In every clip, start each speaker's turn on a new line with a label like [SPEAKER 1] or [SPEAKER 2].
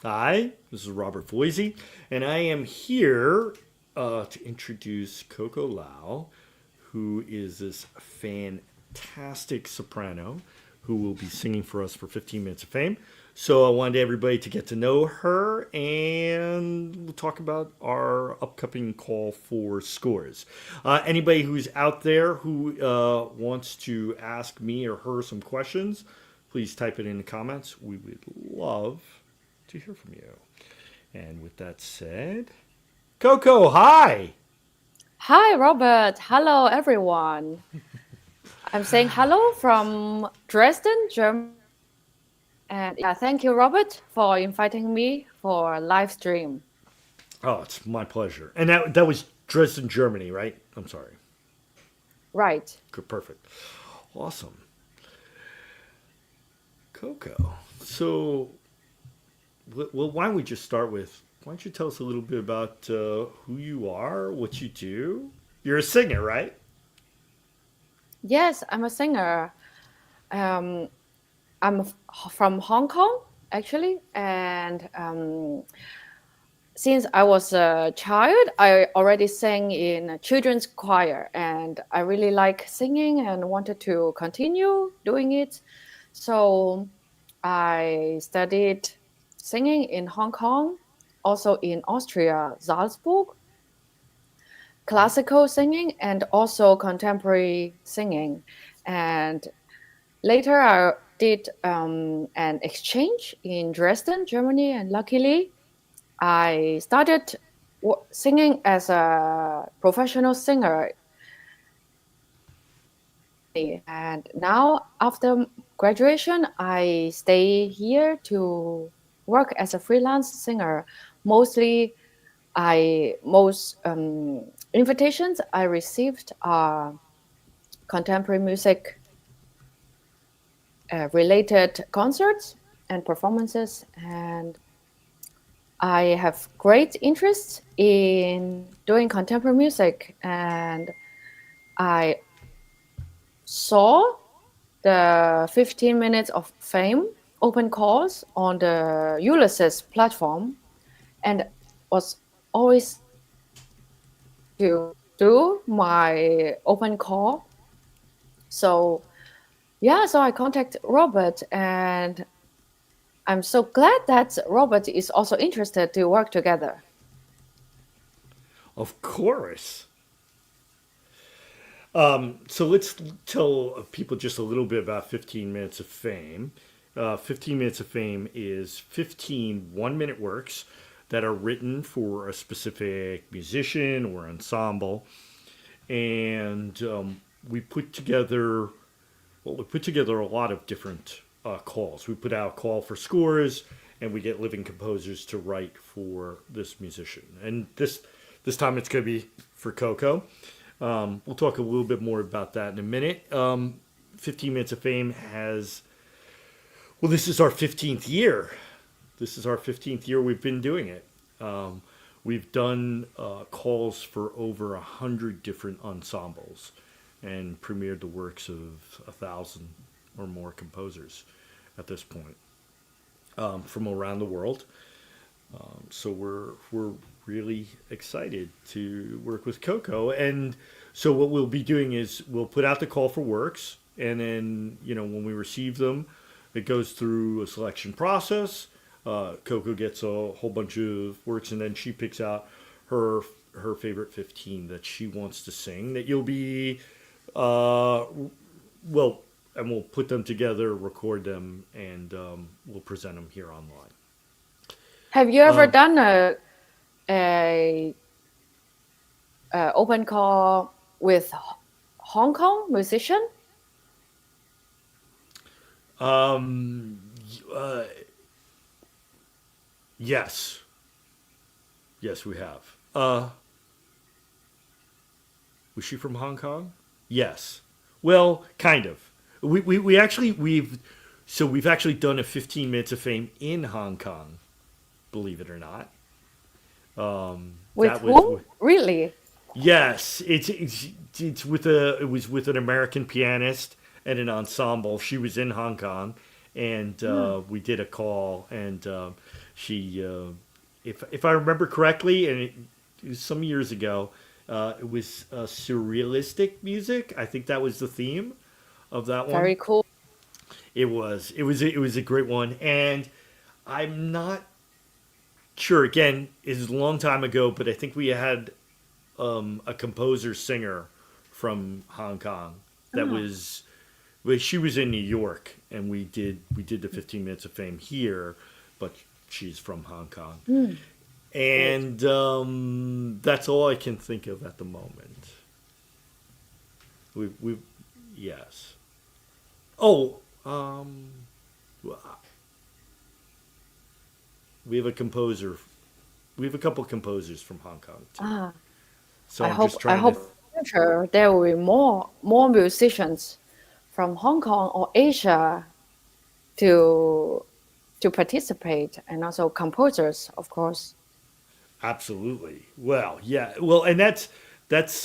[SPEAKER 1] Hi, this is Robert Voisey, and I am here to introduce Coco Lau, who is this fantastic soprano who will be singing for us for 15 Minutes of Fame. So I wanted everybody to get to know her, and we'll talk about our upcoming call for scores. Anybody who's out there who wants to ask me or her some questions, please type it in the comments. We would love to hear from you. And with that said, Coco, hi.
[SPEAKER 2] Hi, Robert. Hello, everyone. I'm saying hello from Dresden, Germany. And yeah, thank you, Robert, for inviting me for a live stream.
[SPEAKER 1] Oh, it's my pleasure. And that was Dresden, Germany, right? I'm sorry.
[SPEAKER 2] Right.
[SPEAKER 1] Good, perfect. Awesome. Coco. So, well, why don't we just start with, why don't you tell us a little bit about who you are, what you do? You're a singer, right?
[SPEAKER 2] Yes, I'm a singer. Um, from Hong Kong, actually. And since I was a child, I already sang in a children's choir. And I really like singing and wanted to continue doing it. So I studied singing in Hong Kong, also in Austria, Salzburg, classical singing, and also contemporary singing. And later, I did an exchange in Dresden, Germany, and luckily, I started singing as a professional singer. And now, after graduation, I stay here to work as a freelance singer. Mostly, most invitations I received are contemporary music related concerts and performances, and I have great interest in doing contemporary music. And I saw the 15 minutes of fame open calls on the Ulysses platform and was always to do my open call. So yeah, so I contact Robert, and I'm so glad that Robert is also interested to work together.
[SPEAKER 1] Of course. So let's tell people just a little bit about 15 Minutes of Fame. 15 Minutes of Fame is 15 1 minute works that are written for a specific musician or ensemble. And we put together, we put together a lot of different calls. We put out a call for scores, and we get living composers to write for this musician. And this time it's going to be for Coco. We'll talk a little bit more about that in a minute. 15 Minutes of Fame has, well, this is our 15th year. This is our 15th year we've been doing it. We've done calls for over 100 different ensembles and premiered the works of 1,000 or more composers at this point from around the world. So we're really excited to work with Coco. And so what we'll be doing is we'll put out the call for works, and then when we receive them, it goes through a selection process. Coco gets a whole bunch of works, and then she picks out her her favorite 15 that she wants to sing. That you'll be well, and we'll put them together, record them, and we'll present them here online.
[SPEAKER 2] Have you ever
[SPEAKER 1] Um,
[SPEAKER 2] done a, open call with Hong Kong musician?
[SPEAKER 1] um, uh, yes, yes, we have. Was she from Hong Kong? Yes. Well, kind of. We actually we've actually done a 15 minutes of fame in Hong Kong. Believe it or not.
[SPEAKER 2] With
[SPEAKER 1] That was
[SPEAKER 2] whom? Really?
[SPEAKER 1] yes. It's with a it was with an American pianist and an ensemble. She was in Hong Kong, and
[SPEAKER 2] Ah,
[SPEAKER 1] we did a call, and She, if I remember correctly, and it was some years ago, it was surrealistic music. I think that was the theme of that one.
[SPEAKER 2] Very cool.
[SPEAKER 1] It was a great one, and I'm not sure. Again, it's a long time ago, but I think we had a composer singer from Hong Kong that
[SPEAKER 2] Ah,
[SPEAKER 1] was. Well, she was in New York, and we did the 15 minutes of fame here, but she's from Hong Kong,
[SPEAKER 2] great.
[SPEAKER 1] and that's all I can think of at the moment. We yes. Oh, we have a composer. We have a couple composers from Hong Kong too.
[SPEAKER 2] Ah,
[SPEAKER 1] So I'm just
[SPEAKER 2] I
[SPEAKER 1] trying to.
[SPEAKER 2] hope in the future there will be more musicians from Hong Kong or Asia to participate, and also composers, of course.
[SPEAKER 1] Absolutely. Well, yeah. Well, and that's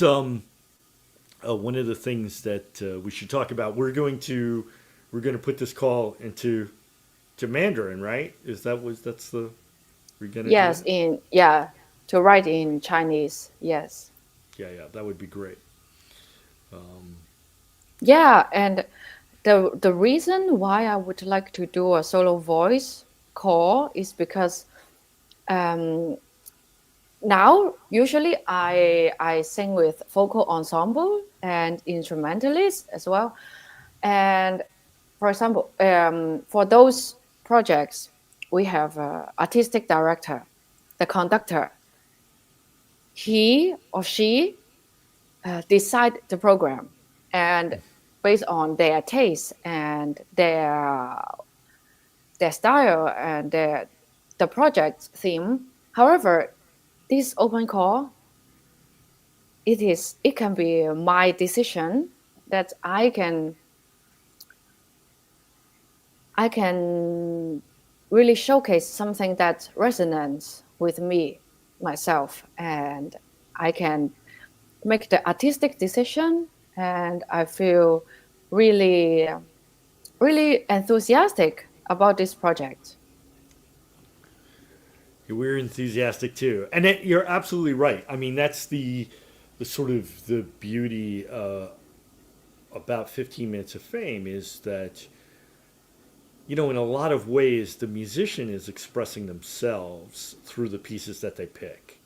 [SPEAKER 1] one of the things that we should talk about. We're going to put this call to Mandarin, right? That's the we're going to do
[SPEAKER 2] Yes,
[SPEAKER 1] that?
[SPEAKER 2] in yeah, to write in Chinese. Yes.
[SPEAKER 1] Yeah, yeah, that would be great. Um,
[SPEAKER 2] Yeah, and the reason why I would like to do a solo voice call is because um, now usually I sing with vocal ensemble and instrumentalist as well. And for example, for those projects, we have a artistic director, the conductor. He or she decide the program, and based on their taste and their style and the project theme. However, this open call, it can be my decision that I can really showcase something that resonates with me myself, and I can make the artistic decision, and I feel really really enthusiastic about this project.
[SPEAKER 1] we're enthusiastic too, and you're absolutely right. I mean, that's the sort of the beauty about 15 minutes of fame is that in a lot of ways, the musician is expressing themselves through the pieces that they pick.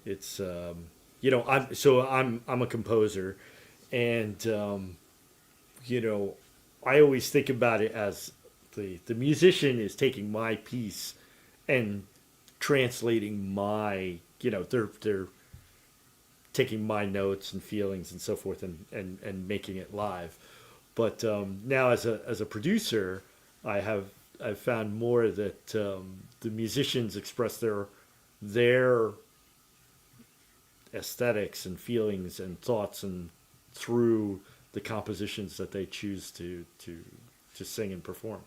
[SPEAKER 1] It's I'm a composer, and you know, I always think about it as the musician is taking my piece and translating my they're taking my notes and feelings and so forth and making it live. But now as a producer, I have I've found more that the musicians express their aesthetics and feelings and thoughts and through the compositions that they choose to sing and perform.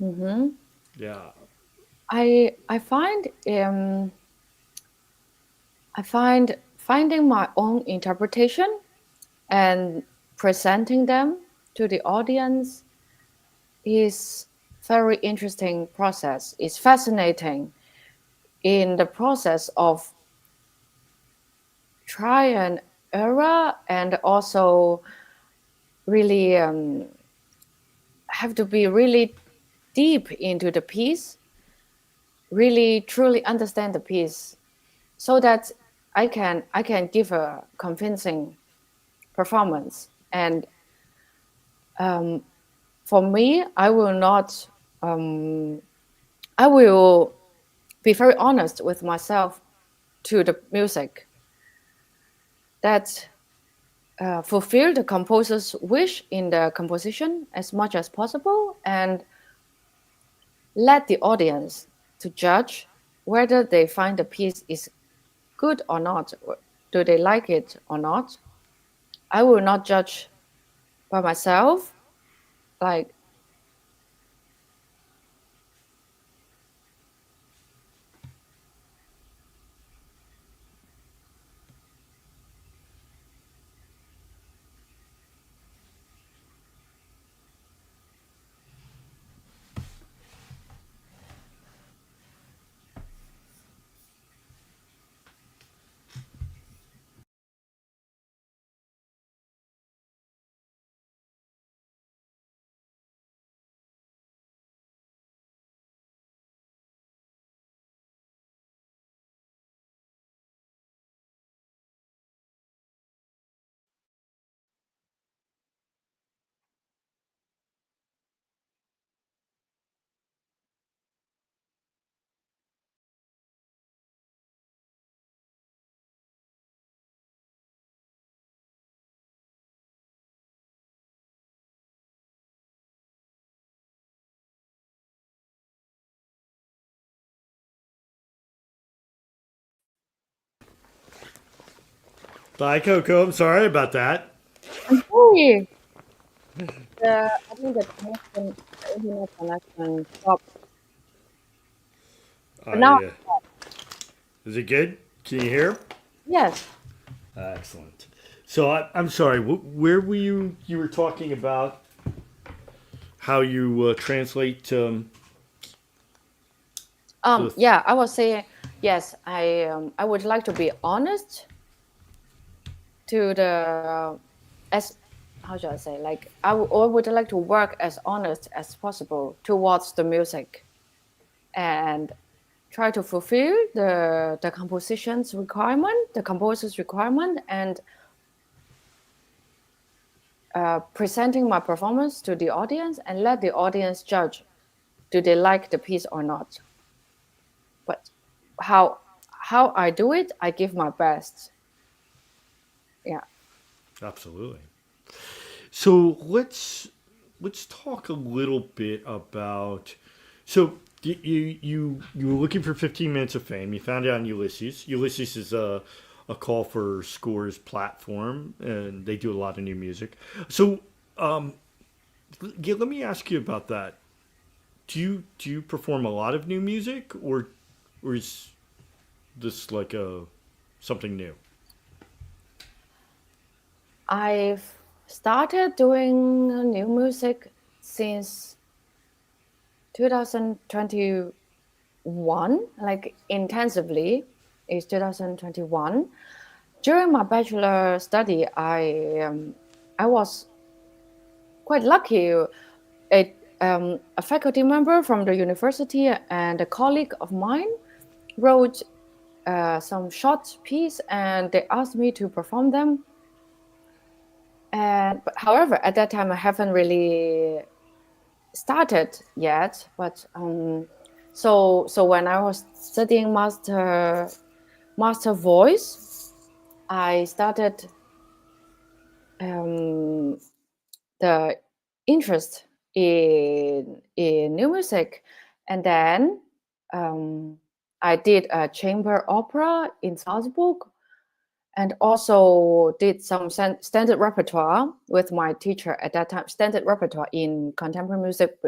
[SPEAKER 2] Mhm.
[SPEAKER 1] Yeah.
[SPEAKER 2] I find I find finding my own interpretation and presenting them to the audience is very interesting process. It's fascinating in the process of try and error, and also really have to be really deep into the piece, really truly understand the piece, so that I can give a convincing performance. And for me, um, I will be very honest with myself to the music that fulfill the composer's wish in the composition as much as possible, and let the audience to judge whether they find the piece is good or not. Do they like it or not? I will not judge by myself. Like,
[SPEAKER 1] Bye, Coco. I'm sorry about that.
[SPEAKER 2] I'm sorry. I think the connection, the internet connection stopped. But now,
[SPEAKER 1] I Is it good? Can you hear?
[SPEAKER 2] yes.
[SPEAKER 1] Excellent. So I'm sorry. Where were you? You were talking about how you translate the.
[SPEAKER 2] Yeah, I was saying, yes, I would like to be honest to the, as, how should I say, like, I would like to work as honest as possible towards the music and try to fulfill the composition's requirement, the composer's requirement, and presenting my performance to the audience and let the audience judge, do they like the piece or not. But how I do it, I give my best. Yeah.
[SPEAKER 1] Absolutely. So let's talk a little bit about. So you were looking for 15 minutes of fame. You found it on Ulysses. Ulysses is a call for scores platform, and they do a lot of new music. So yeah, let me ask you about that. Do you perform a lot of new music, or is this like a something new?
[SPEAKER 2] I've started doing new music since 2021, like intensively, is 2021. During my bachelor study, I was quite lucky. A faculty member from the university and a colleague of mine wrote some short piece, and they asked me to perform them. And but however, at that time, I haven't really started yet. But so when I was studying master voice, I started the interest in new music, and then I did a chamber opera in Salzburg, and also did some standard repertoire with my teacher at that time. Standard repertoire in contemporary music,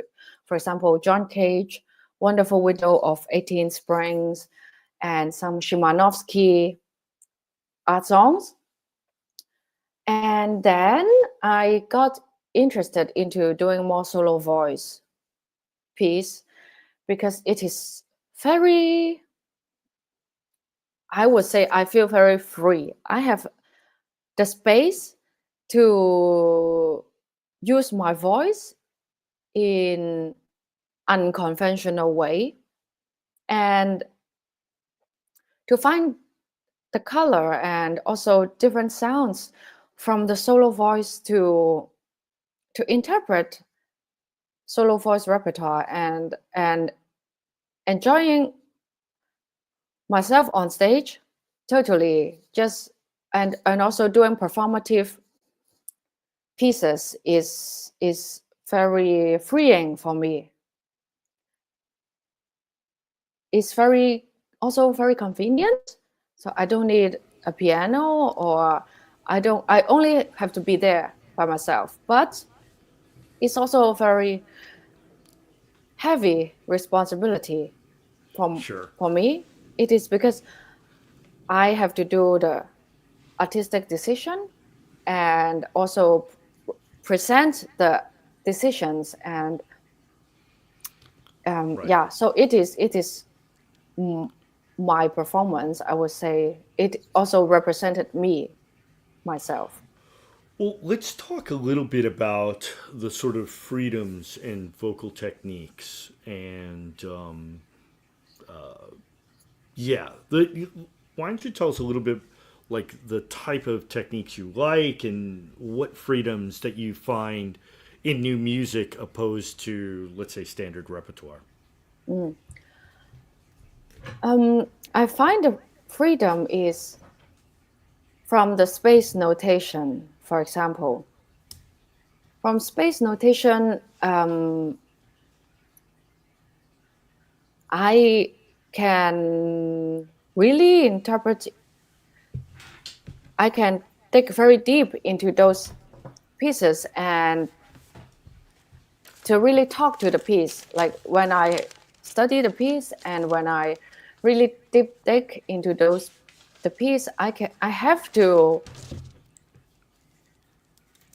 [SPEAKER 2] for example, John Cage, Wonderful Widow of 18 Springs, and some Szymanowski art songs. And then I got interested into doing more solo voice piece because it is very, I would say I feel very free. I have the space to use my voice in unconventional way and to find the color and also different sounds from the solo voice to interpret solo voice repertoire and enjoying myself on stage totally just and also doing performative pieces is very freeing for me. It's very also very convenient, so I don't need a piano, or I only have to be there by myself. But it's also a very heavy responsibility
[SPEAKER 1] Sure.
[SPEAKER 2] for me. It is because I have to do the artistic decision and also present the decisions, and
[SPEAKER 1] Right.
[SPEAKER 2] yeah, so it is my performance. I would say it also represented me myself.
[SPEAKER 1] Well, let's talk a little bit about the sort of freedoms in vocal techniques and yeah, why don't you tell us a little bit like the type of techniques you like and what freedoms that you find in new music opposed to, let's say, standard repertoire?
[SPEAKER 2] Mm. I find the freedom is from the space notation, for example. From space notation, I can really interpret I can dig very deep into those pieces and to really talk to the piece. Like when I study the piece and when I really deep dig into the piece, I have to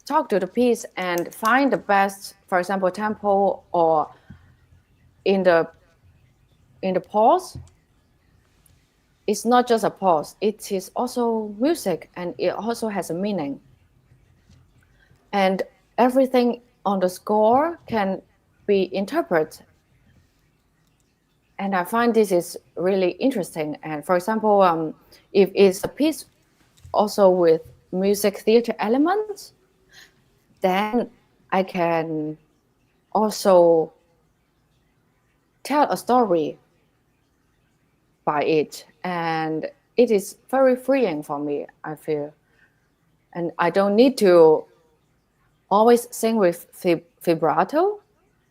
[SPEAKER 2] talk to the piece and find the best, for example, tempo or in the pause. It's not just a pause, it is also music and it also has a meaning. And everything on the score can be interpreted. And I find this is really interesting. And for example, if it's a piece also with music theater elements, then I can also tell a story by it. And it is very freeing for me, I feel. And I don't need to always sing with vibrato.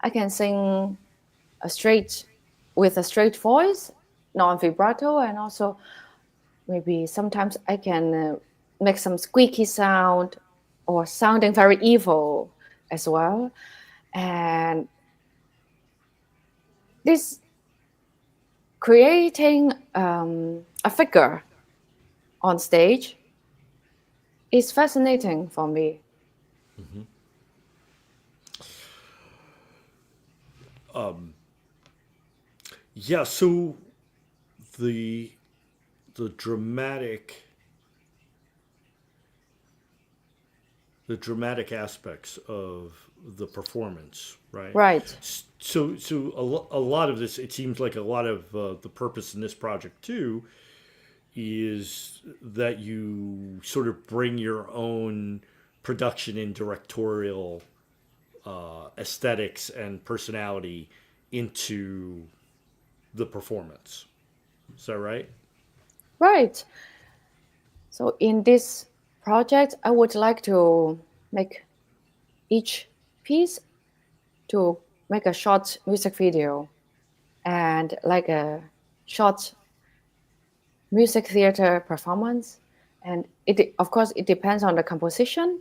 [SPEAKER 2] I can sing with a straight voice, non-vibrato, and also maybe sometimes I can make some squeaky sound or sounding very evil as well. And this creating a figure on stage is fascinating for me.
[SPEAKER 1] Mm-hmm. Yeah, so the the dramatic the dramatic aspects of the performance, right?
[SPEAKER 2] Right,
[SPEAKER 1] So a lot of this, it seems like a lot of the purpose in this project too is that you sort of bring your own production and directorial aesthetics and personality into the performance. Is that right?
[SPEAKER 2] right. So in this project, I would like to make each piece to make a short music video and like a short music theater performance. And it, of course, it depends on the composition.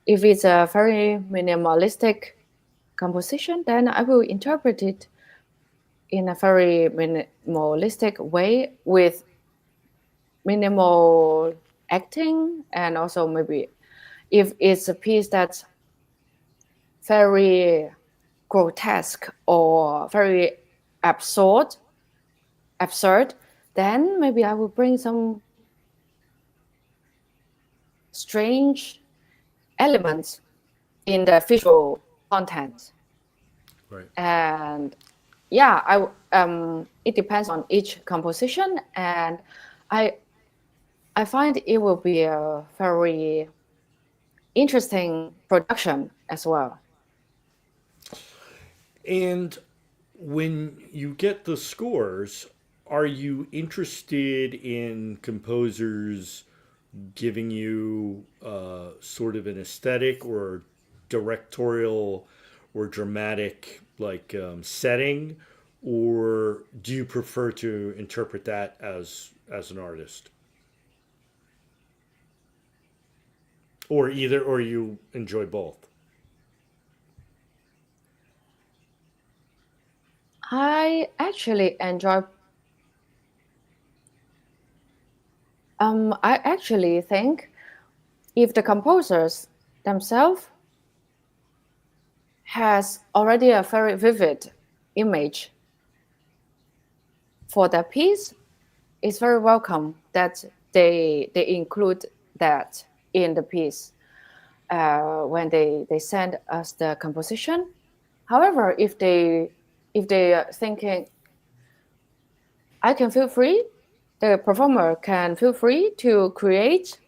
[SPEAKER 2] If it's a very minimalistic composition, then I will interpret it in a very minimalistic way with minimal acting. And also maybe if it's a piece that's very grotesque or very absurd, absurd, then maybe I will bring some strange elements in the visual content.
[SPEAKER 1] Right.
[SPEAKER 2] And yeah, it depends on each composition, and I I find it will be a very interesting production as well.
[SPEAKER 1] And when you get the scores, are you interested in composers giving you sort of an aesthetic or directorial or dramatic setting, or do you prefer to interpret that as an artist, or either, or you enjoy both?
[SPEAKER 2] I actually enjoy. I actually think if the composers themselves has already a very vivid image for their piece, it's very welcome that they include that in the piece when they send us the composition. However, if they are thinking, I can feel free, the performer can feel free to create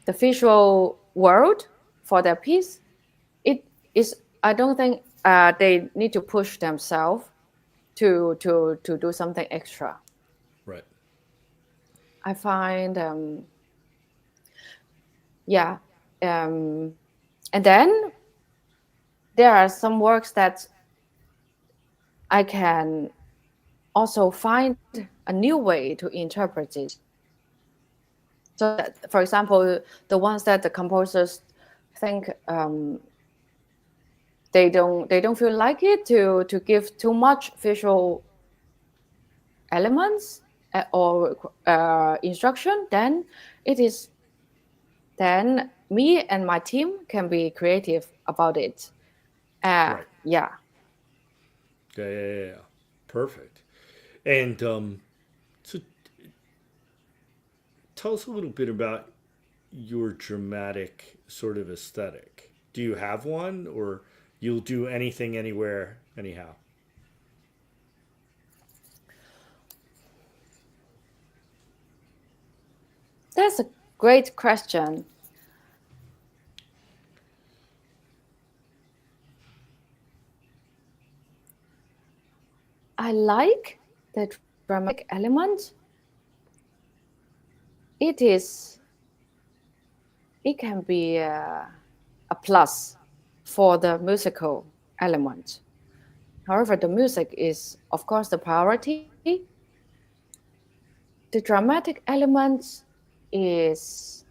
[SPEAKER 2] the visual world for their piece. It is, I don't think they need to push themselves to do something extra.
[SPEAKER 1] Right.
[SPEAKER 2] I find, yeah, and then there are some works that I can also find a new way to interpret it. So that, for example, the ones that the composers think they don't feel like it to give too much visual elements or instruction, then it is then me and my team can be creative about it.
[SPEAKER 1] Right.
[SPEAKER 2] Yeah.
[SPEAKER 1] Yeah. Perfect. And so tell us a little bit about your dramatic sort of aesthetic. Do you have one, or you'll do anything, anywhere, anyhow?
[SPEAKER 2] That's a great question. I like the dramatic element. It is. It can be a plus for the musical element. However, the music is, of course, the priority. The dramatic element is.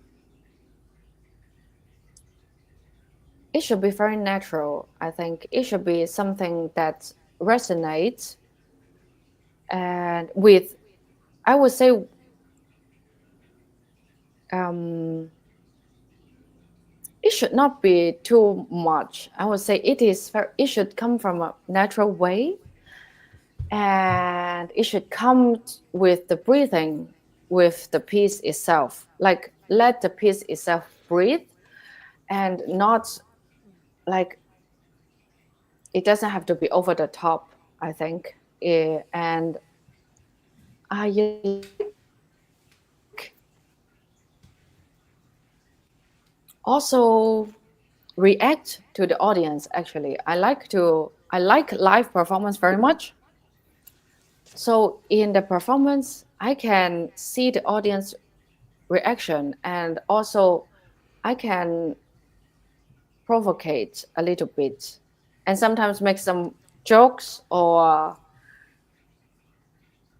[SPEAKER 2] It should be very natural. I think it should be something that resonates and with, I would say, it should not be too much. I would say it should come from a natural way, and it should come with the breathing, with the piece itself. Like let the piece itself breathe, and not like it doesn't have to be over the top. I think, and I also react to the audience. Actually, I like live performance very much. So in the performance, I can see the audience reaction, and also I can provocate a little bit and sometimes make some jokes or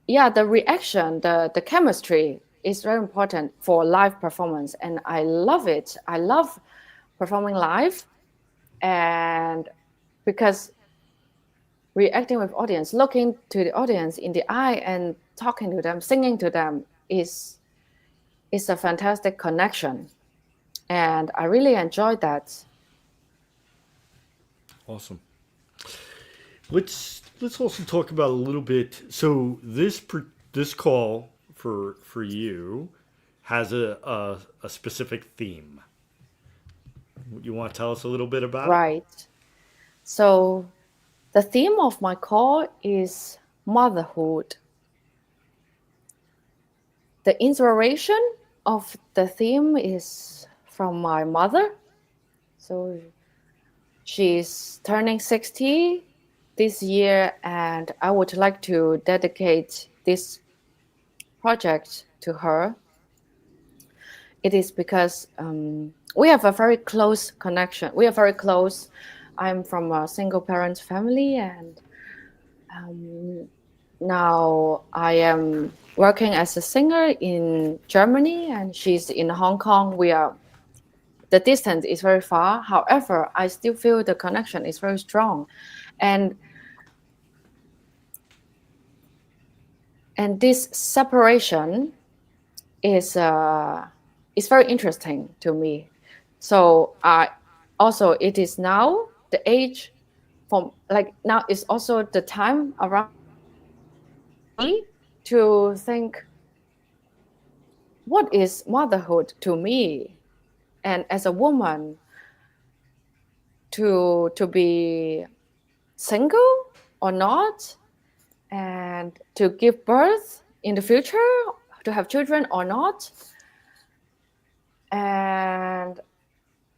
[SPEAKER 2] yeah, the reaction, the chemistry is very important for live performance, and I love it. I love performing live, and because reacting with audience, looking to the audience in the eye and talking to them, singing to them is a fantastic connection, and I really enjoyed that.
[SPEAKER 1] Awesome. Let's also talk about a little bit. So this call for you has a specific theme. You want to tell us a little bit about it?
[SPEAKER 2] Right. So the theme of my call is motherhood. The inspiration of the theme is from my mother. So she's turning 60 this year, and I would like to dedicate this project to her. It is because we have a very close connection. We are very close. I'm from a single parent family, and now I am working as a singer in Germany, and she's in Hong Kong. The distance is very far. However, I still feel the connection is very strong, and this separation is very interesting to me. So also it is now the age from like now is also the time around me to think what is motherhood to me, and as a woman to be single or not, and to give birth in the future, to have children or not. And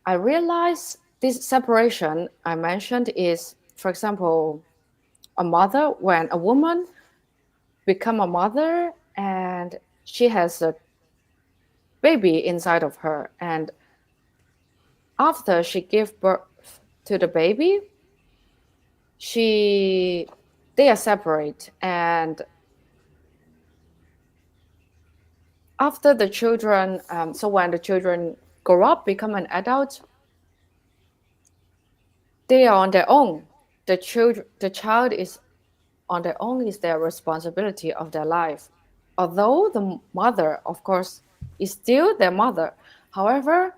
[SPEAKER 2] I realized this separation I mentioned is, for example, a mother, when a woman become a mother and she has a baby inside of her, and after she gives birth to the baby, they are separate, and after the children, so when the children grow up, become an adult, they are on their own. The child is on their own, is their responsibility of their life. Although the mother, of course, is still their mother. However,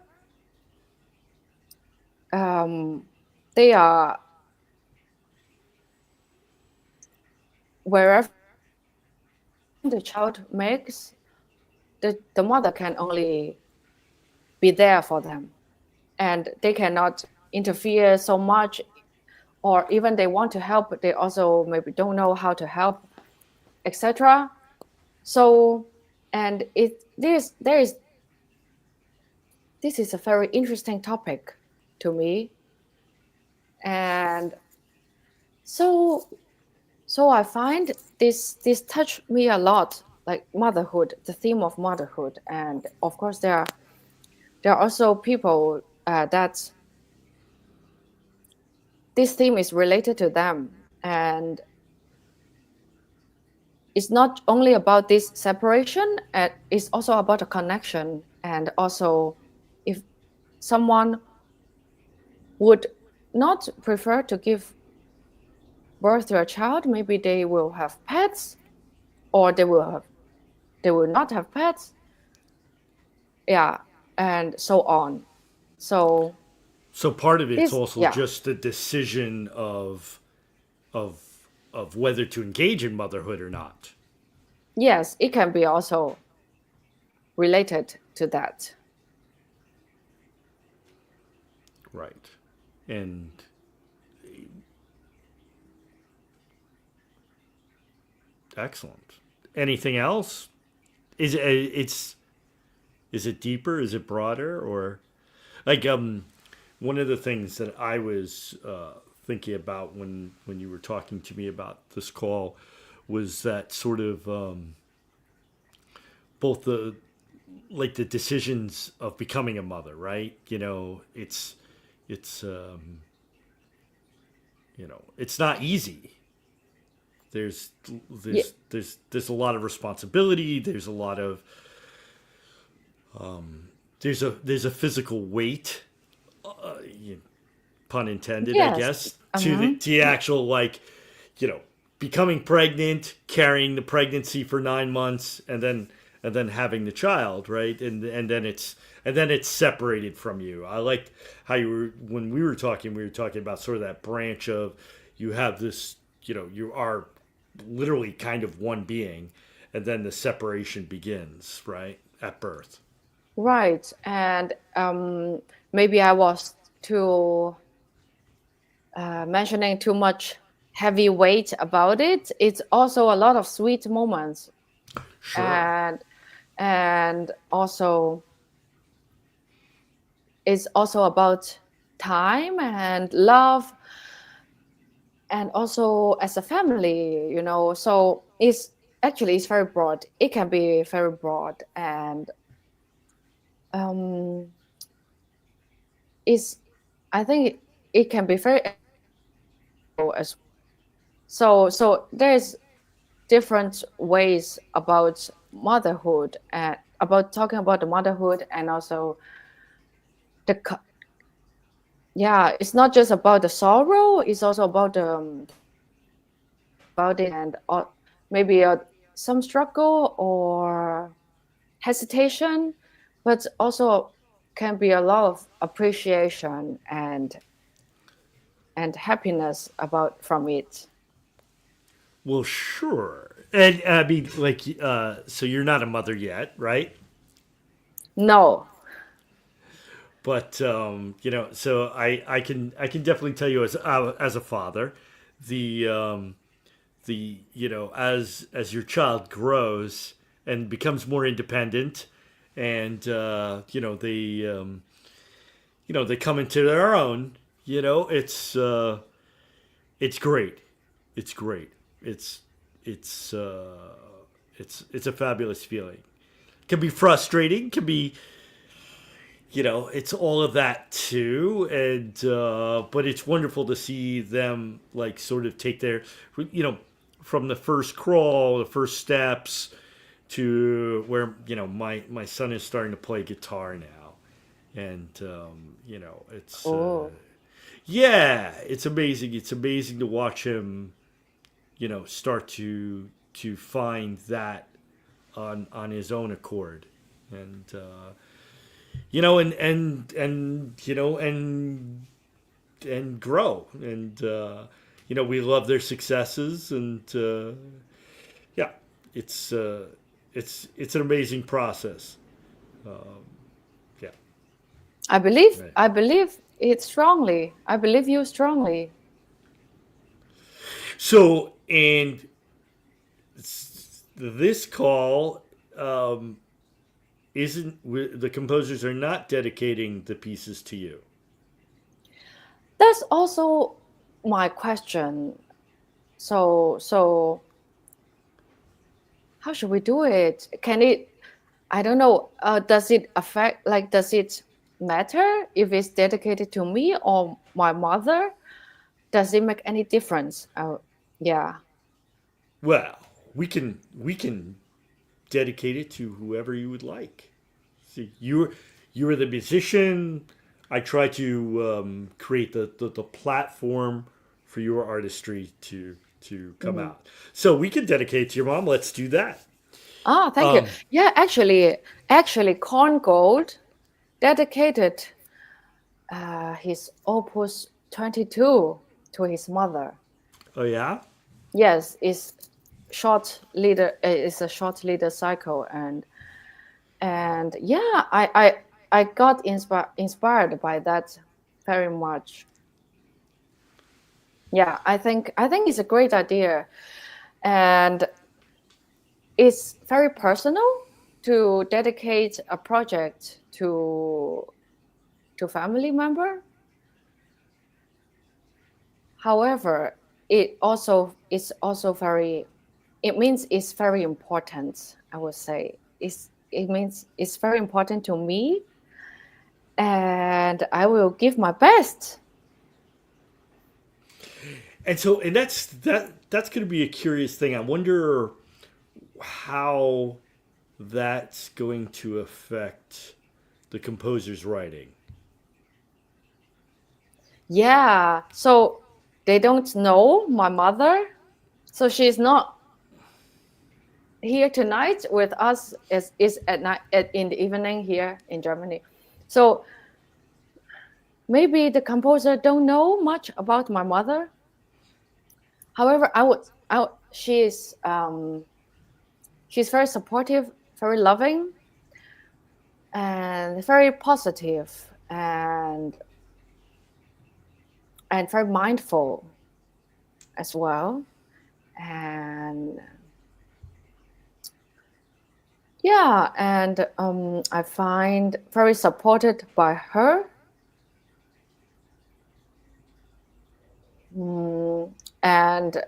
[SPEAKER 2] they are wherever the child makes, the mother can only be there for them, and they cannot interfere so much, or even they want to help, but they also maybe don't know how to help, etc. So, and this is a very interesting topic to me, and so I find this touched me a lot, like motherhood, the theme of motherhood, and of course there are also people that this theme is related to them, and it's not only about this separation, it's also about a connection, and also if someone would not prefer to give birth to a child, maybe they will have pets, or they will not have pets, yeah, and so on. So
[SPEAKER 1] part of it's
[SPEAKER 2] this,
[SPEAKER 1] also
[SPEAKER 2] yeah,
[SPEAKER 1] just the decision of whether to engage in motherhood or not.
[SPEAKER 2] yes, it can be also related to that.
[SPEAKER 1] Right. And excellent. Anything else? Is it deeper? Is it broader? Or like one of the things that I was thinking about when you were talking to me about this call was that sort of both the like the decisions of becoming a mother, right? It's it's not easy. There's
[SPEAKER 2] Yeah,
[SPEAKER 1] there's a lot of responsibility. There's a lot of there's a physical weight, pun intended, I
[SPEAKER 2] yes,
[SPEAKER 1] guess, to the actual like, you know, becoming pregnant, carrying the pregnancy for 9 months, and then having the child, right? And then it's separated from you. I liked how you were when we were talking about sort of that branch of you have this, you are literally kind of one being, and then the separation begins, right, at birth.
[SPEAKER 2] right. And maybe I was too mentioning too much heavy weight about it. It's also a lot of sweet moments,
[SPEAKER 1] Sure.
[SPEAKER 2] and also it's also about time and love, and also as a family, so it's very broad. It can be very broad, and um is I think it can be very as so there's different ways about motherhood, and about talking about the motherhood, and also the yeah, it's not just about the sorrow, it's also about the about it, and maybe some struggle or hesitation, but also can be a lot of appreciation and happiness about from it.
[SPEAKER 1] Well, sure. And I mean, like, so you're not a mother yet, right?
[SPEAKER 2] No.
[SPEAKER 1] But so I can definitely tell you as a father, the as your child grows and becomes more independent, and they come into their own. It's great. It's great. It's it's uh, it's a fabulous feeling. Can be frustrating. Can be it's all of that too, and but it's wonderful to see them like sort of take their you know from the first crawl, the first steps to where my son is starting to play guitar now, and it's
[SPEAKER 2] Oh,
[SPEAKER 1] yeah, it's amazing. It's amazing to watch him, start to find that on his own accord, and and grow, and we love their successes, and yeah, it's it's an amazing process. Um, yeah,
[SPEAKER 2] I believe
[SPEAKER 1] right.
[SPEAKER 2] I believe it strongly. I believe you strongly.
[SPEAKER 1] So, and this call um, isn't the composers are not dedicating the pieces to you.
[SPEAKER 2] That's also my question. So how should we do it? Can it? I don't know. Does it affect? Like, does it matter if it's dedicated to me or my mother? Does it make any difference? Yeah.
[SPEAKER 1] Well, we can dedicate it to whoever you would like. See, you're the musician. I try to create the platform for your artistry to come
[SPEAKER 2] Mhm.
[SPEAKER 1] out. So we can dedicate it to your mom. Let's do that.
[SPEAKER 2] Ah, thank you.
[SPEAKER 1] Um,
[SPEAKER 2] Yeah, actually, Corn Gold dedicated his Opus 22 to his mother.
[SPEAKER 1] oh yeah.
[SPEAKER 2] Yes, it's a short leader cycle, and yeah, I got inspired by that very much. Yeah, I think it's a great idea, and it's very personal to dedicate a project to family member. However, it means it's very important. I would say it means it's very important to me, and I will give my best.
[SPEAKER 1] And so, and that's going to be a curious thing. I wonder how that's going to affect the composer's writing.
[SPEAKER 2] Yeah, so they don't know my mother, so she's not here tonight with us. Is at night in the evening here in Germany. So maybe the composer don't know much about my mother. However, she's very supportive, very loving, and very positive, and very mindful as well. And yeah, and I find very supported by her. And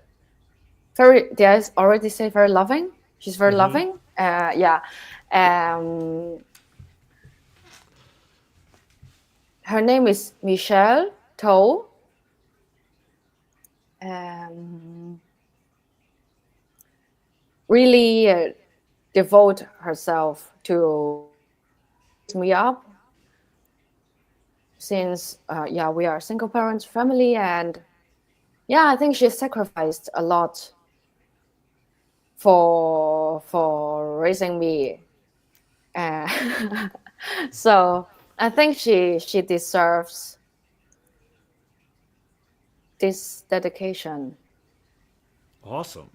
[SPEAKER 2] very, did I already say very loving? She's very
[SPEAKER 1] Hmm.
[SPEAKER 2] loving. Yeah. Um, her name is Michèle To. Um, really devote herself to me up since yeah, we are a single parent family, and yeah, I think she sacrificed a lot for raising me. Uh, so I think she deserves this dedication.
[SPEAKER 1] Awesome.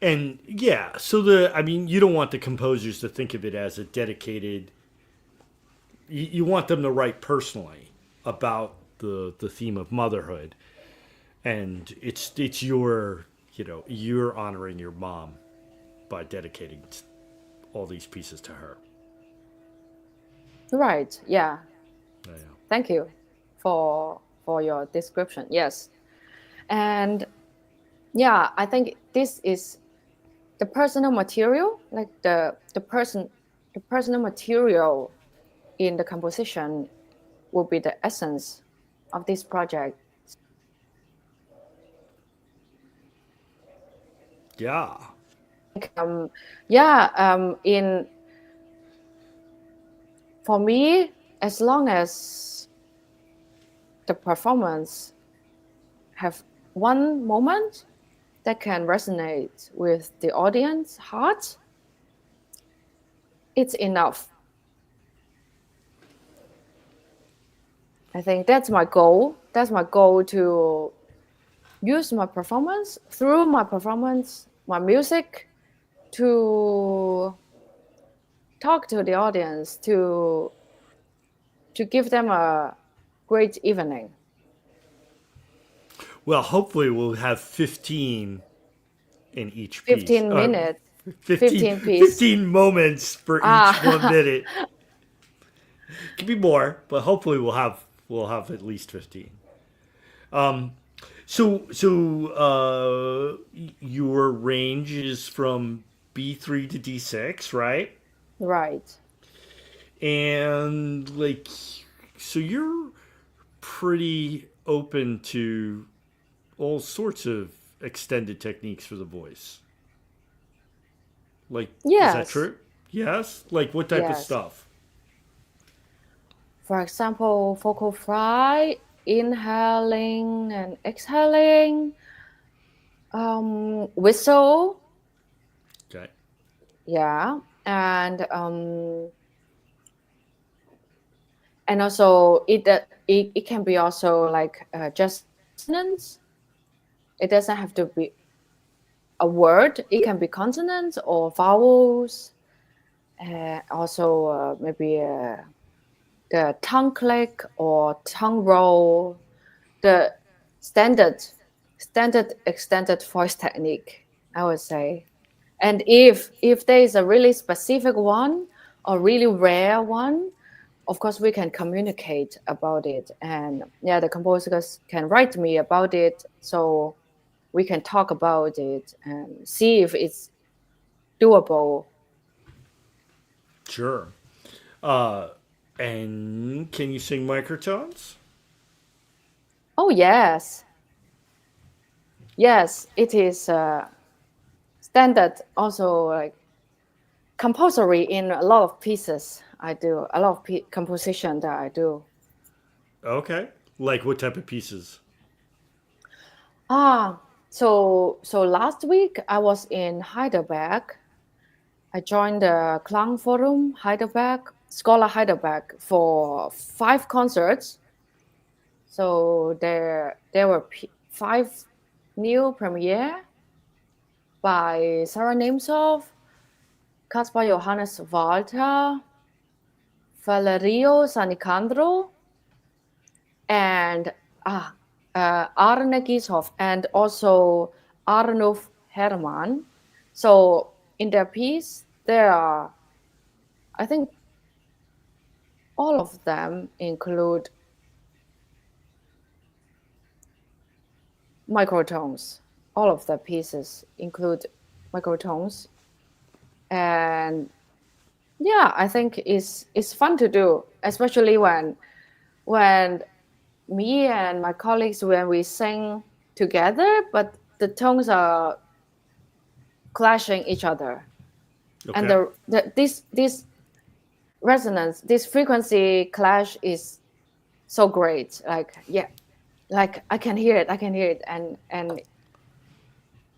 [SPEAKER 1] And yeah, so I mean, you don't want the composers to think of it as a dedicated. You want them to write personally about the theme of motherhood, and it's your you're honoring your mom by dedicating all these pieces to her.
[SPEAKER 2] Right. Yeah.
[SPEAKER 1] Yeah.
[SPEAKER 2] Thank you for your description. Yes. And yeah, I think this is the personal material, like the personal material in the composition will be the essence of this project.
[SPEAKER 1] Yeah.
[SPEAKER 2] in for me, as long as the performance have one moment that can resonate with the audience heart, it's enough. I think that's my goal. That's my goal, to use my performance, through my performance, my music, to talk to the audience, to give them a great evening.
[SPEAKER 1] Well, hopefully we'll have 15 in each piece.
[SPEAKER 2] 15 minutes.
[SPEAKER 1] 15
[SPEAKER 2] piece.
[SPEAKER 1] 15 moments for each 1 minute. Could be more, but hopefully we'll have at least 15. Your range is from B3 to D6, right?
[SPEAKER 2] Right.
[SPEAKER 1] And like, so you're pretty open to all sorts of extended techniques for the voice. Like,
[SPEAKER 2] Yes.
[SPEAKER 1] Is that true? Yes? Like, what type of stuff?
[SPEAKER 2] For example, vocal fry, inhaling and exhaling, whistle.
[SPEAKER 1] Okay.
[SPEAKER 2] Yeah. And also it can be also like just consonants. It doesn't have to be a word. It can be consonants or vowels. Also maybe the tongue click or tongue roll, the standard extended voice technique, I would say. And if there is a really specific one or really rare one, of course we can communicate about it, and the composers can write me about it, so we can talk about it and see if it's doable.
[SPEAKER 1] Sure. And can you sing microtones?
[SPEAKER 2] Oh yes, it is standard, also like compulsory in a lot of pieces. I do a lot of composition that I do.
[SPEAKER 1] Okay. Like what type of pieces?
[SPEAKER 2] So last week I was in Heidelberg. I joined the Klangforum Heidelberg, Scholar Heidelberg, for 5 concerts. So there were 5 new premiere by Sarah Nemtsov, Caspar Johannes Walter, Valerio Sanicandro, and Arne Gieshoff, and also Arnulf Hermann. So in their piece, there are, I think, all of them include microtones. All of the pieces include microtones, and I think it's fun to do, especially when me and my colleagues, when we sing together, but the tones are clashing each other. Okay. And this resonance, this frequency clash is so great. Like I can hear it, and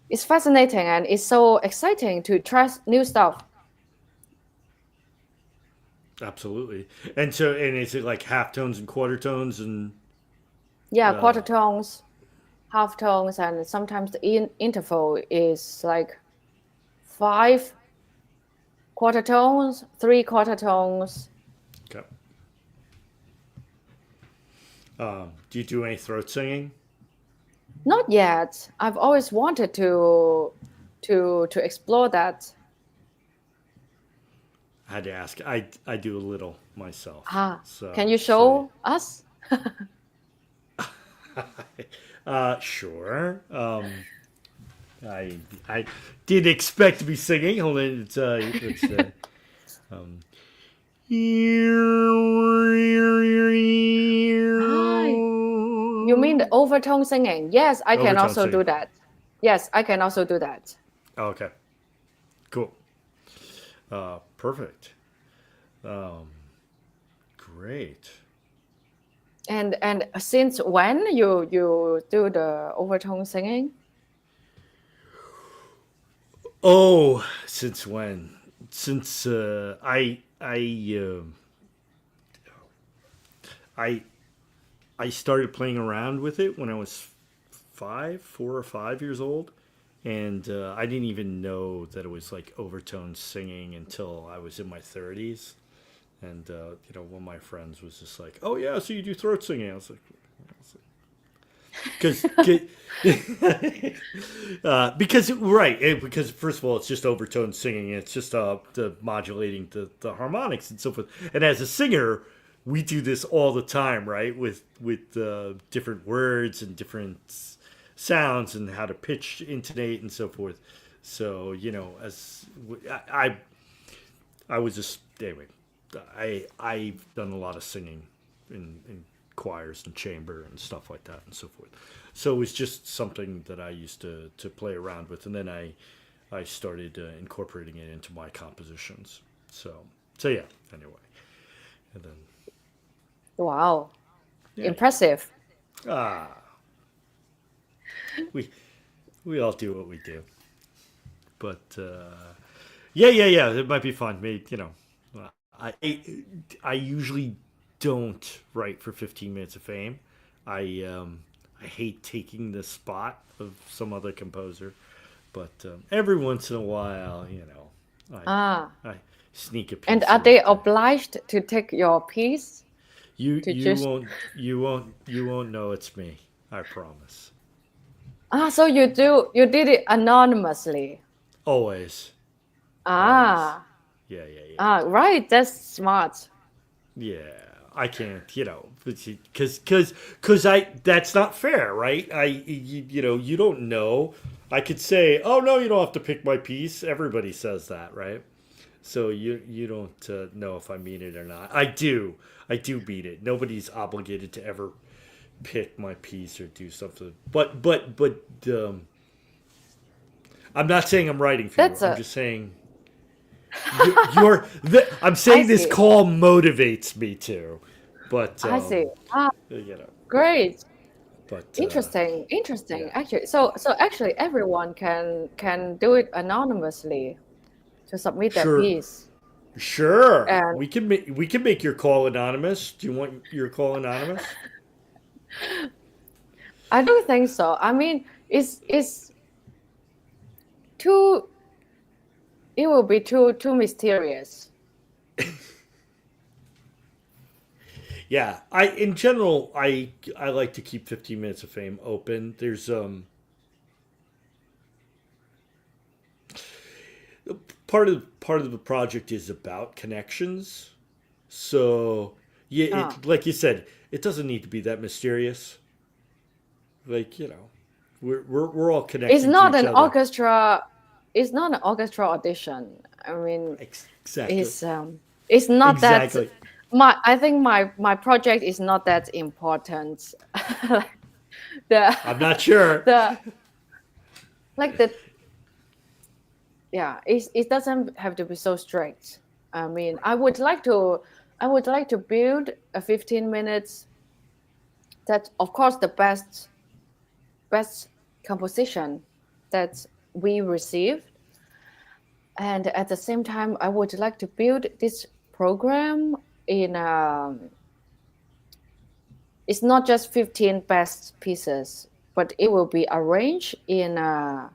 [SPEAKER 2] it's fascinating, and it's so exciting to try new stuff.
[SPEAKER 1] Absolutely. And is it like half tones and quarter tones and?
[SPEAKER 2] Yeah, quarter tones, half tones, and sometimes the interval is like 5 quarter tones, 3 quarter tones.
[SPEAKER 1] Okay. Do you do any throat singing?
[SPEAKER 2] Not yet. I've always wanted to explore that.
[SPEAKER 1] I had to ask. I do a little myself.
[SPEAKER 2] So, can you show us?
[SPEAKER 1] Sure. I did expect to be singing. Hold on,
[SPEAKER 2] You mean the overtone singing? Yes, I can also do that. Yes, I can also do that.
[SPEAKER 1] Okay. Cool. Perfect. Great.
[SPEAKER 2] And since when you do the overtone singing?
[SPEAKER 1] Oh, since when? Since I I started playing around with it when I was 4 or 5 years old, and I didn't even know that it was like overtone singing until I was in my 30s. And one of my friends was just like, "Oh yeah, so you do throat singing?" I was like, because because first of all it's just overtone singing, it's just the modulating the harmonics and so forth, and as a singer we do this all the time, right, with different words and different sounds and how to pitch intonate and so forth. So as I was just anyway, I've done a lot of singing in choirs and chamber and stuff like that and so forth. So it was just something that I used to play around with, and then I started incorporating it into my compositions. So yeah. Anyway, and then
[SPEAKER 2] Wow,
[SPEAKER 1] yeah,
[SPEAKER 2] impressive.
[SPEAKER 1] ah, we we all do what we do, but yeah. It might be fun. Maybe I I usually don't write for 15 minutes of fame. I hate taking the spot of some other composer, but every once in a while,
[SPEAKER 2] Ah,
[SPEAKER 1] I sneak a
[SPEAKER 2] and
[SPEAKER 1] piece
[SPEAKER 2] are
[SPEAKER 1] in
[SPEAKER 2] they
[SPEAKER 1] there.
[SPEAKER 2] obliged to take your piece
[SPEAKER 1] You
[SPEAKER 2] to
[SPEAKER 1] you
[SPEAKER 2] just?
[SPEAKER 1] won't you won't you won't know it's me. I promise.
[SPEAKER 2] So you did it anonymously.
[SPEAKER 1] Always, always.
[SPEAKER 2] Ah,
[SPEAKER 1] Yeah.
[SPEAKER 2] right. That's smart.
[SPEAKER 1] Yeah, I can't, because I that's not fair, right? You don't know. I could say, oh no, you don't have to pick my piece. Everybody says that, right? So you don't know if I mean it or not. I do mean it. Nobody's obligated to ever pick my piece or do something. But I'm not saying I'm writing for you.
[SPEAKER 2] That's
[SPEAKER 1] I'm
[SPEAKER 2] a.
[SPEAKER 1] just saying I'm
[SPEAKER 2] I
[SPEAKER 1] saying this
[SPEAKER 2] see.
[SPEAKER 1] call motivates me to, but
[SPEAKER 2] I see. Ah,
[SPEAKER 1] you know,
[SPEAKER 2] great.
[SPEAKER 1] but
[SPEAKER 2] Interesting.
[SPEAKER 1] yeah,
[SPEAKER 2] Actually, so actually, everyone can do it anonymously to submit their
[SPEAKER 1] sure,
[SPEAKER 2] piece.
[SPEAKER 1] sure.
[SPEAKER 2] And
[SPEAKER 1] We can make your call anonymous. Do you want your call anonymous?
[SPEAKER 2] I don't think so. I mean, it's too. It will be too mysterious.
[SPEAKER 1] Yeah, in general I like to keep 15 minutes of fame open. There's part of the project is about connections. So yeah,
[SPEAKER 2] Ah,
[SPEAKER 1] it like you said, it doesn't need to be that mysterious. Like we're all
[SPEAKER 2] it's
[SPEAKER 1] connecting to
[SPEAKER 2] not
[SPEAKER 1] each
[SPEAKER 2] an
[SPEAKER 1] other.
[SPEAKER 2] orchestra. It's not an orchestra audition. I mean,
[SPEAKER 1] Exactly.
[SPEAKER 2] it's not that.
[SPEAKER 1] Exactly.
[SPEAKER 2] I think my project is not that important. the
[SPEAKER 1] I'm not sure.
[SPEAKER 2] the like the yeah, it doesn't have to be so strict. I mean, I would like to build a 15 minutes that, of course, the best composition that we received, and at the same time I would like to build this program in it's not just 15 best pieces, but it will be arranged in a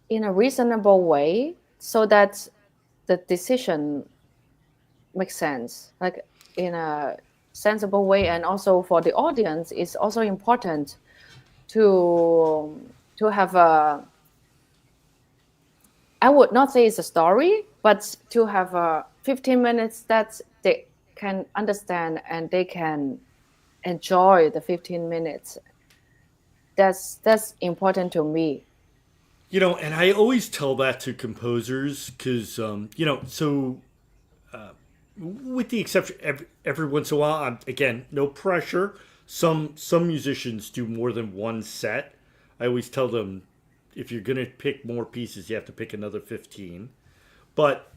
[SPEAKER 2] reasonable way so that the decision makes sense, like in a sensible way. And also for the audience, it's also important to have a, I would not say it's a story, but to have a 15 minutes that they can understand and they can enjoy the 15 minutes. That's important to me.
[SPEAKER 1] And I always tell that to composers because, so with the exception, every once in a while, again, no pressure. Some musicians do more than one set. I always tell them, if you're gonna pick more pieces, you have to pick another 15. But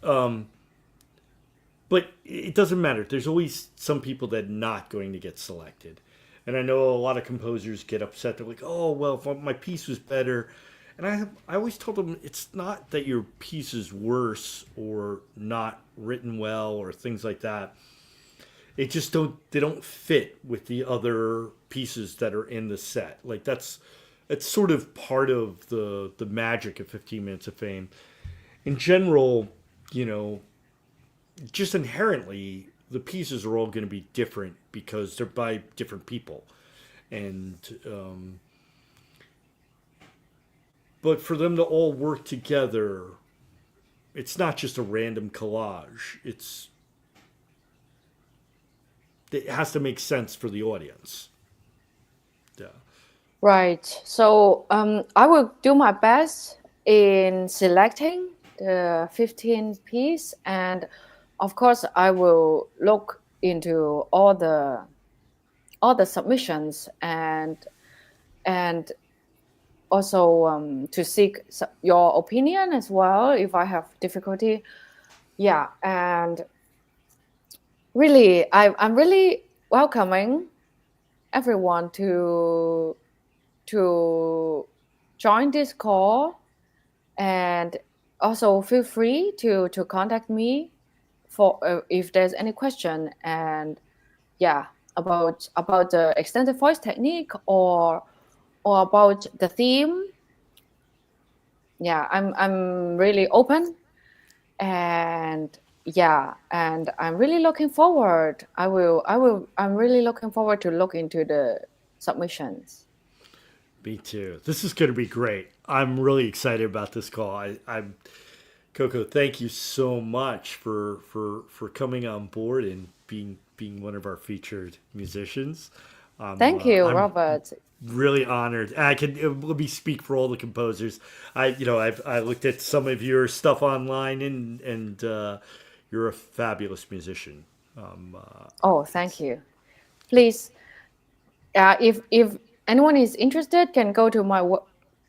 [SPEAKER 1] it doesn't matter. There's always some people that are not going to get selected. And I know a lot of composers get upset. They're like, oh, well, if my piece was better. And I always told them it's not that your piece is worse or not written well or things like that. It just they don't fit with the other pieces that are in the set. Like it's sort of part of the magic of 15 Minutes of Fame. In general, you know, just inherently the pieces are all going to be different because they're by different people, and but for them to all work together, it's not just a random collage. It has to make sense for the audience. Yeah.
[SPEAKER 2] Right. So I will do my best in selecting the 15 piece, and of course I will look into all the submissions and also to seek your opinion as well if I have difficulty. Yeah, and really I'm really welcoming everyone to join this call, and also feel free to contact me for if there's any question, and yeah, about the extended voice technique or about the theme. Yeah, I'm really open, and yeah, and I'm really looking forward. I'm really looking forward to look into the submissions.
[SPEAKER 1] Me too. This is going to be great. I'm really excited about this call. I'm Coco. Thank you so much for coming on board and being one of our featured musicians.
[SPEAKER 2] Thank you,
[SPEAKER 1] I'm
[SPEAKER 2] Robert.
[SPEAKER 1] really honored. I can let me speak for all the composers. I looked at some of your stuff online, and you're a fabulous musician.
[SPEAKER 2] Oh, thank you. Please, if anyone is interested, can go to my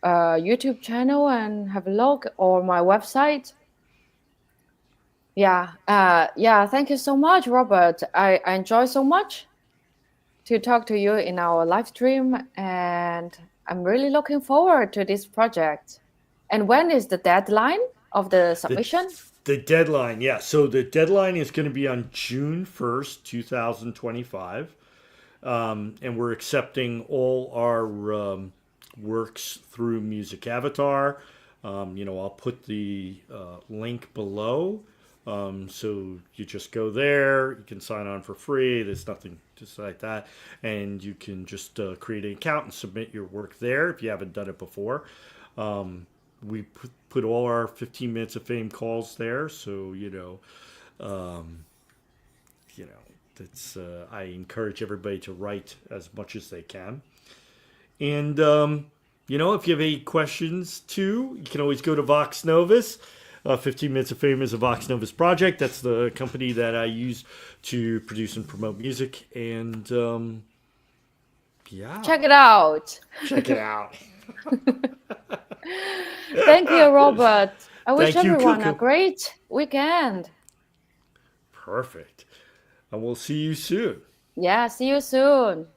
[SPEAKER 2] YouTube channel and have a look, or my website. Yeah, yeah. Thank you so much, Robert. I enjoy so much to talk to you in our live stream, and I'm really looking forward to this project. And when is the deadline of the submission?
[SPEAKER 1] The deadline, yeah. So the deadline is going to be on June 1st, 2025. And we're accepting all our works through Music Avatar. I'll put the link below. So you just go there, you can sign on for free. There's nothing just like that. And you can just create an account and submit your work there if you haven't done it before. We put all our 15 Minutes of Fame calls there. So, it's, I encourage everybody to write as much as they can. And, if you have any questions too, you can always go to Vox Novus. 15 Minutes of Fame is a Vox Novus project. That's the company that I use to produce and promote music. And yeah.
[SPEAKER 2] Check it out.
[SPEAKER 1] Check it out.
[SPEAKER 2] Thank you, Robert. I wish
[SPEAKER 1] Thank you,
[SPEAKER 2] everyone
[SPEAKER 1] Coco.
[SPEAKER 2] a great weekend.
[SPEAKER 1] Perfect. And we'll see you soon.
[SPEAKER 2] Yeah, see you soon.